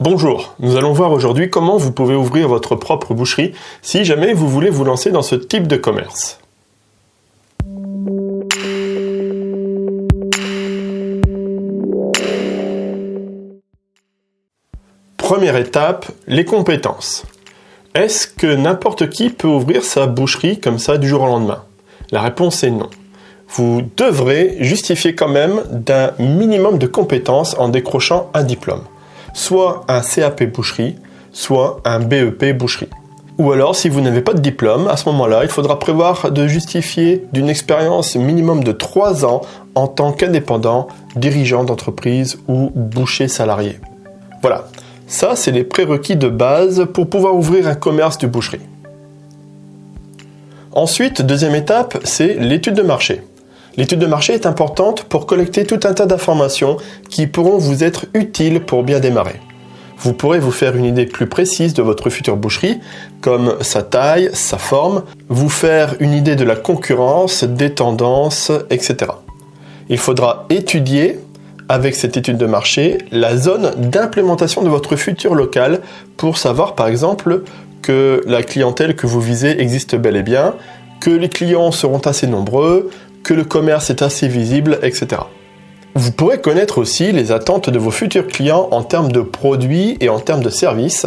Bonjour, nous allons voir aujourd'hui comment vous pouvez ouvrir votre propre boucherie si jamais vous voulez vous lancer dans ce type de commerce. Première étape, les compétences. Est-ce que n'importe qui peut ouvrir sa boucherie comme ça du jour au lendemain? La réponse est non. Vous devrez justifier quand même d'un minimum de compétences en décrochant un diplôme. Soit un CAP boucherie, soit un BEP boucherie. Ou alors, si vous n'avez pas de diplôme, à ce moment-là, il faudra prévoir de justifier d'une expérience minimum de 3 ans en tant qu'indépendant, dirigeant d'entreprise ou boucher salarié. Voilà, ça c'est les prérequis de base pour pouvoir ouvrir un commerce de boucherie. Ensuite, deuxième étape, c'est l'étude de marché. L'étude de marché est importante pour collecter tout un tas d'informations qui pourront vous être utiles pour bien démarrer. Vous pourrez vous faire une idée plus précise de votre future boucherie, comme sa taille, sa forme, vous faire une idée de la concurrence, des tendances, etc. Il faudra étudier, avec cette étude de marché, la zone d'implémentation de votre futur local pour savoir par exemple que la clientèle que vous visez existe bel et bien, que les clients seront assez nombreux, que le commerce est assez visible, etc. Vous pourrez connaître aussi les attentes de vos futurs clients en termes de produits et en termes de services,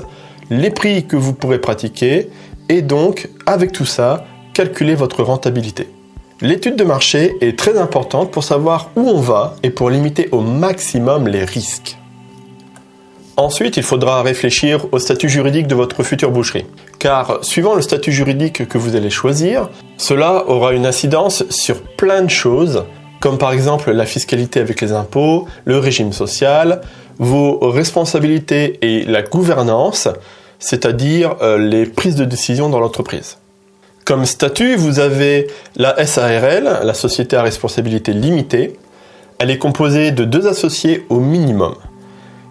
les prix que vous pourrez pratiquer, et donc, avec tout ça, calculer votre rentabilité. L'étude de marché est très importante pour savoir où on va et pour limiter au maximum les risques. Ensuite, il faudra réfléchir au statut juridique de votre future boucherie. Car suivant le statut juridique que vous allez choisir, cela aura une incidence sur plein de choses, comme par exemple la fiscalité avec les impôts, le régime social, vos responsabilités et la gouvernance, c'est-à-dire les prises de décision dans l'entreprise. Comme statut, vous avez la SARL, la société à responsabilité limitée. Elle est composée de 2 associés au minimum.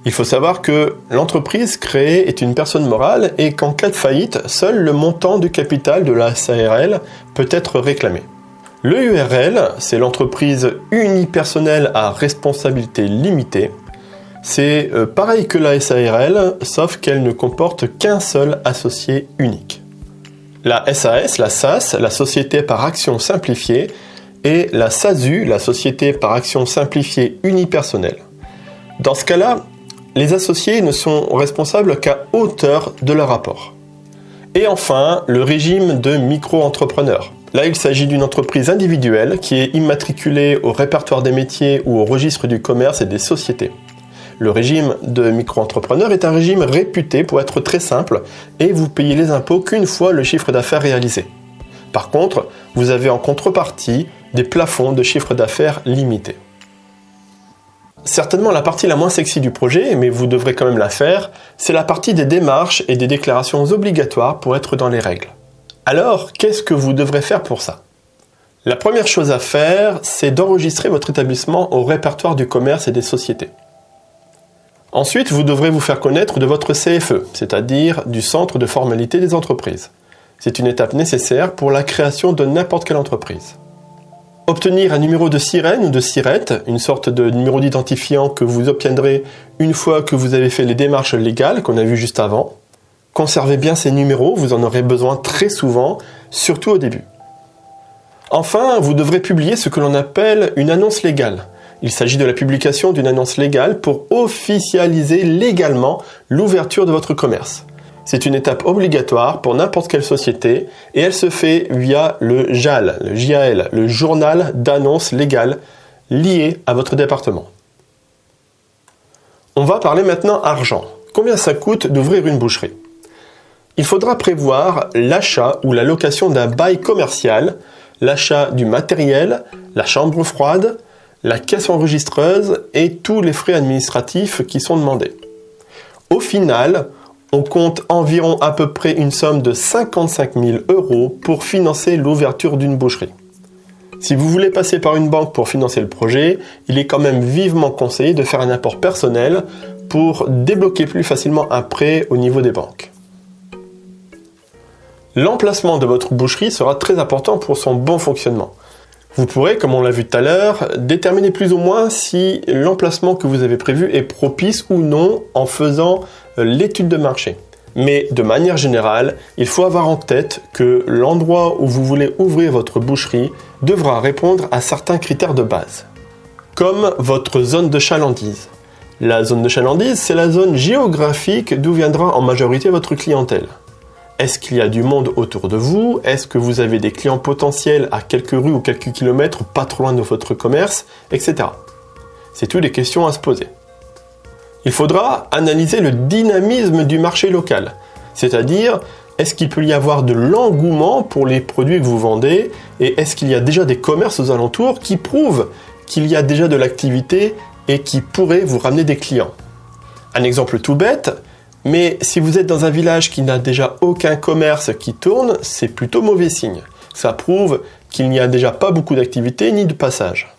Il faut savoir que l'entreprise créée est une personne morale et qu'en cas de faillite, seul le montant du capital de la SARL peut être réclamé. L'EURL, c'est l'entreprise unipersonnelle à responsabilité limitée. C'est pareil que la SARL, sauf qu'elle ne comporte qu'un seul associé unique. La SAS, la SAS, la société par action simplifiée, et la SASU, la société par action simplifiée unipersonnelle. Dans ce cas-là, les associés ne sont responsables qu'à hauteur de leur rapport. Et enfin, le régime de micro-entrepreneur. Là, il s'agit d'une entreprise individuelle qui est immatriculée au répertoire des métiers ou au registre du commerce et des sociétés. Le régime de micro-entrepreneur est un régime réputé pour être très simple et vous payez les impôts qu'une fois le chiffre d'affaires réalisé. Par contre, vous avez en contrepartie des plafonds de chiffre d'affaires limités. Certainement la partie la moins sexy du projet, mais vous devrez quand même la faire, c'est la partie des démarches et des déclarations obligatoires pour être dans les règles. Alors, qu'est-ce que vous devrez faire pour ça? La première chose à faire, c'est d'enregistrer votre établissement au répertoire du commerce et des sociétés. Ensuite, vous devrez vous faire connaître de votre CFE, c'est-à-dire du Centre de formalité des entreprises. C'est une étape nécessaire pour la création de n'importe quelle entreprise. Obtenir un numéro de sirène ou de sirette, une sorte de numéro d'identifiant que vous obtiendrez une fois que vous avez fait les démarches légales qu'on a vues juste avant. Conservez bien ces numéros, vous en aurez besoin très souvent, surtout au début. Enfin, vous devrez publier ce que l'on appelle une annonce légale. Il s'agit de la publication d'une annonce légale pour officialiser légalement l'ouverture de votre commerce. C'est une étape obligatoire pour n'importe quelle société et elle se fait via le JAL, le JAL, le journal d'annonce légale lié à votre département. On va parler maintenant argent. Combien ça coûte d'ouvrir une boucherie? Il faudra prévoir l'achat ou la location d'un bail commercial, l'achat du matériel, la chambre froide, la caisse enregistreuse et tous les frais administratifs qui sont demandés. Au final, on compte environ à peu près une somme de 55 000 € pour financer l'ouverture d'une boucherie. Si vous voulez passer par une banque pour financer le projet, il est quand même vivement conseillé de faire un apport personnel pour débloquer plus facilement un prêt au niveau des banques. L'emplacement de votre boucherie sera très important pour son bon fonctionnement. Vous pourrez, comme on l'a vu tout à l'heure, déterminer plus ou moins si l'emplacement que vous avez prévu est propice ou non en faisant l'étude de marché. Mais de manière générale, il faut avoir en tête que l'endroit où vous voulez ouvrir votre boucherie devra répondre à certains critères de base. Comme votre zone de chalandise. La zone de chalandise, c'est la zone géographique d'où viendra en majorité votre clientèle. Est-ce qu'il y a du monde autour de vous? Est-ce que vous avez des clients potentiels à quelques rues ou quelques kilomètres, pas trop loin de votre commerce, etc. C'est toutes des questions à se poser. Il faudra analyser le dynamisme du marché local, c'est-à-dire est-ce qu'il peut y avoir de l'engouement pour les produits que vous vendez et est-ce qu'il y a déjà des commerces aux alentours qui prouvent qu'il y a déjà de l'activité et qui pourraient vous ramener des clients. Un exemple tout bête, mais si vous êtes dans un village qui n'a déjà aucun commerce qui tourne, c'est plutôt mauvais signe. Ça prouve qu'il n'y a déjà pas beaucoup d'activité ni de passage.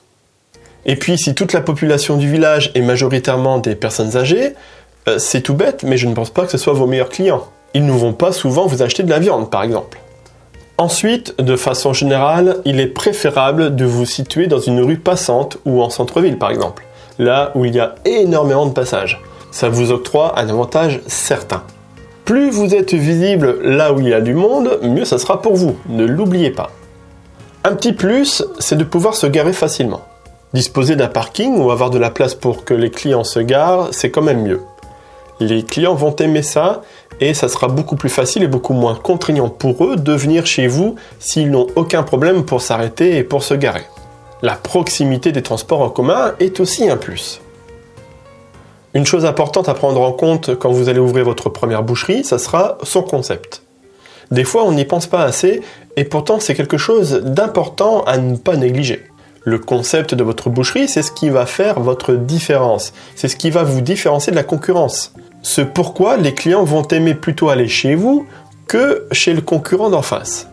Et puis si toute la population du village est majoritairement des personnes âgées, c'est tout bête, mais je ne pense pas que ce soit vos meilleurs clients. Ils ne vont pas souvent vous acheter de la viande, par exemple. Ensuite, de façon générale, il est préférable de vous situer dans une rue passante ou en centre-ville, par exemple, là où il y a énormément de passages. Ça vous octroie un avantage certain. Plus vous êtes visible là où il y a du monde, mieux ça sera pour vous, ne l'oubliez pas. Un petit plus, c'est de pouvoir se garer facilement. Disposer d'un parking ou avoir de la place pour que les clients se garent, c'est quand même mieux. Les clients vont aimer ça et ça sera beaucoup plus facile et beaucoup moins contraignant pour eux de venir chez vous s'ils n'ont aucun problème pour s'arrêter et pour se garer. La proximité des transports en commun est aussi un plus. Une chose importante à prendre en compte quand vous allez ouvrir votre première boucherie, ça sera son concept. Des fois, on n'y pense pas assez, et pourtant c'est quelque chose d'important à ne pas négliger. Le concept de votre boucherie, c'est ce qui va faire votre différence. C'est ce qui va vous différencier de la concurrence. Ce pourquoi les clients vont aimer plutôt aller chez vous que chez le concurrent d'en face.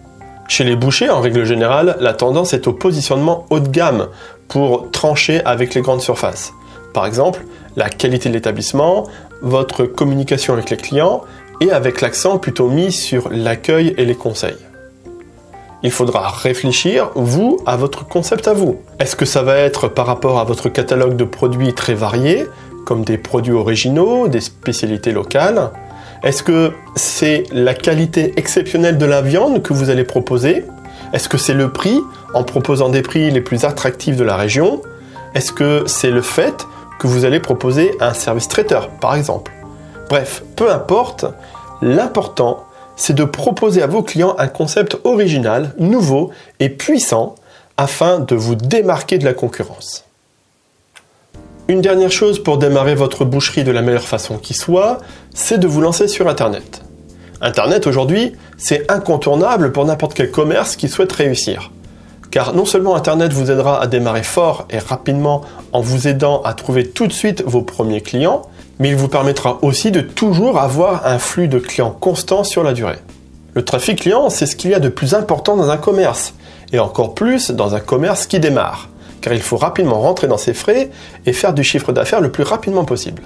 Chez les bouchers, en règle générale, la tendance est au positionnement haut de gamme pour trancher avec les grandes surfaces. Par exemple, la qualité de l'établissement, votre communication avec les clients et avec l'accent plutôt mis sur l'accueil et les conseils. Il faudra réfléchir, vous, à votre concept à vous. Est-ce que ça va être par rapport à votre catalogue de produits très variés, comme des produits originaux, des spécialités locales? Est-ce que c'est la qualité exceptionnelle de la viande que vous allez proposer? Est-ce que c'est le prix, en proposant des prix les plus attractifs de la région? Est-ce que c'est le fait que vous allez proposer un service traiteur, par exemple? Bref, peu importe, l'important, c'est de proposer à vos clients un concept original, nouveau et puissant afin de vous démarquer de la concurrence. Une dernière chose pour démarrer votre boucherie de la meilleure façon qui soit, c'est de vous lancer sur Internet. Internet aujourd'hui, c'est incontournable pour n'importe quel commerce qui souhaite réussir. Car non seulement Internet vous aidera à démarrer fort et rapidement en vous aidant à trouver tout de suite vos premiers clients, mais il vous permettra aussi de toujours avoir un flux de clients constant sur la durée. Le trafic client, c'est ce qu'il y a de plus important dans un commerce, et encore plus dans un commerce qui démarre, car il faut rapidement rentrer dans ses frais et faire du chiffre d'affaires le plus rapidement possible.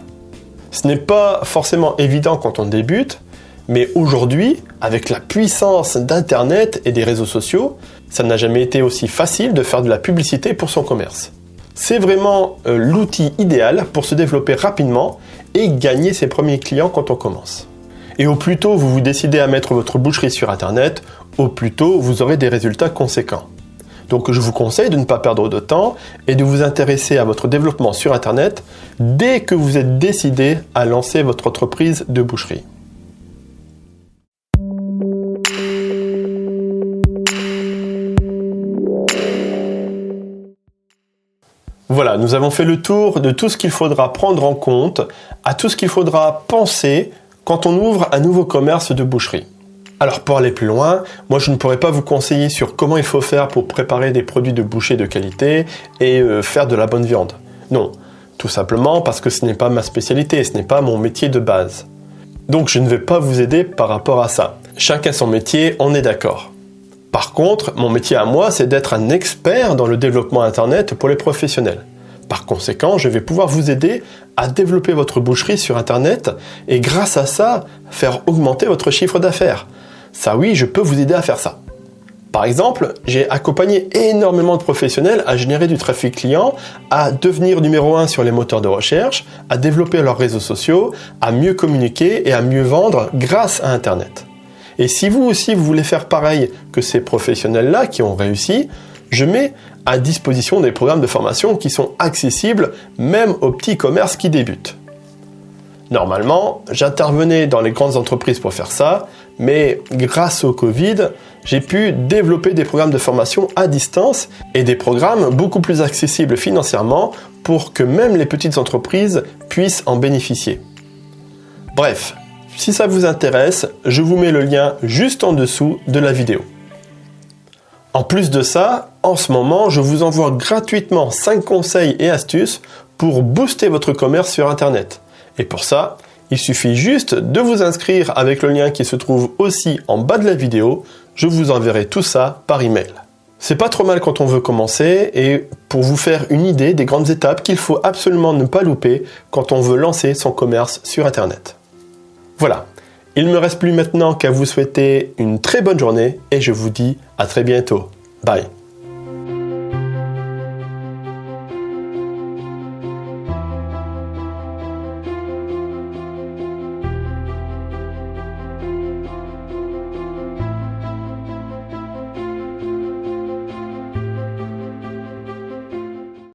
Ce n'est pas forcément évident quand on débute, mais aujourd'hui, avec la puissance d'Internet et des réseaux sociaux, ça n'a jamais été aussi facile de faire de la publicité pour son commerce. C'est vraiment l'outil idéal pour se développer rapidement et gagner ses premiers clients quand on commence. Et au plus tôt vous vous décidez à mettre votre boucherie sur Internet, au plus tôt vous aurez des résultats conséquents. Donc je vous conseille de ne pas perdre de temps et de vous intéresser à votre développement sur Internet dès que vous êtes décidé à lancer votre entreprise de boucherie. Voilà, nous avons fait le tour de tout ce qu'il faudra prendre en compte, à tout ce qu'il faudra penser quand on ouvre un nouveau commerce de boucherie. Alors pour aller plus loin, moi je ne pourrais pas vous conseiller sur comment il faut faire pour préparer des produits de boucher de qualité et faire de la bonne viande. Non, tout simplement parce que ce n'est pas ma spécialité, ce n'est pas mon métier de base. Donc je ne vais pas vous aider par rapport à ça. Chacun son métier, on est d'accord. Par contre, mon métier à moi, c'est d'être un expert dans le développement Internet pour les professionnels. Par conséquent, je vais pouvoir vous aider à développer votre boucherie sur Internet et grâce à ça, faire augmenter votre chiffre d'affaires. Ça oui, je peux vous aider à faire ça. Par exemple, j'ai accompagné énormément de professionnels à générer du trafic client, à devenir numéro 1 sur les moteurs de recherche, à développer leurs réseaux sociaux, à mieux communiquer et à mieux vendre grâce à Internet. Et si vous aussi vous voulez faire pareil que ces professionnels-là qui ont réussi, je mets à disposition des programmes de formation qui sont accessibles même aux petits commerces qui débutent. Normalement, j'intervenais dans les grandes entreprises pour faire ça, mais grâce au Covid, j'ai pu développer des programmes de formation à distance et des programmes beaucoup plus accessibles financièrement pour que même les petites entreprises puissent en bénéficier. Bref, si ça vous intéresse, je vous mets le lien juste en dessous de la vidéo. En plus de ça, en ce moment, je vous envoie gratuitement 5 conseils et astuces pour booster votre commerce sur Internet. Et pour ça, il suffit juste de vous inscrire avec le lien qui se trouve aussi en bas de la vidéo. Je vous enverrai tout ça par email. C'est pas trop mal quand on veut commencer et pour vous faire une idée des grandes étapes qu'il faut absolument ne pas louper quand on veut lancer son commerce sur Internet. Voilà, il ne me reste plus maintenant qu'à vous souhaiter une très bonne journée et je vous dis à très bientôt. Bye.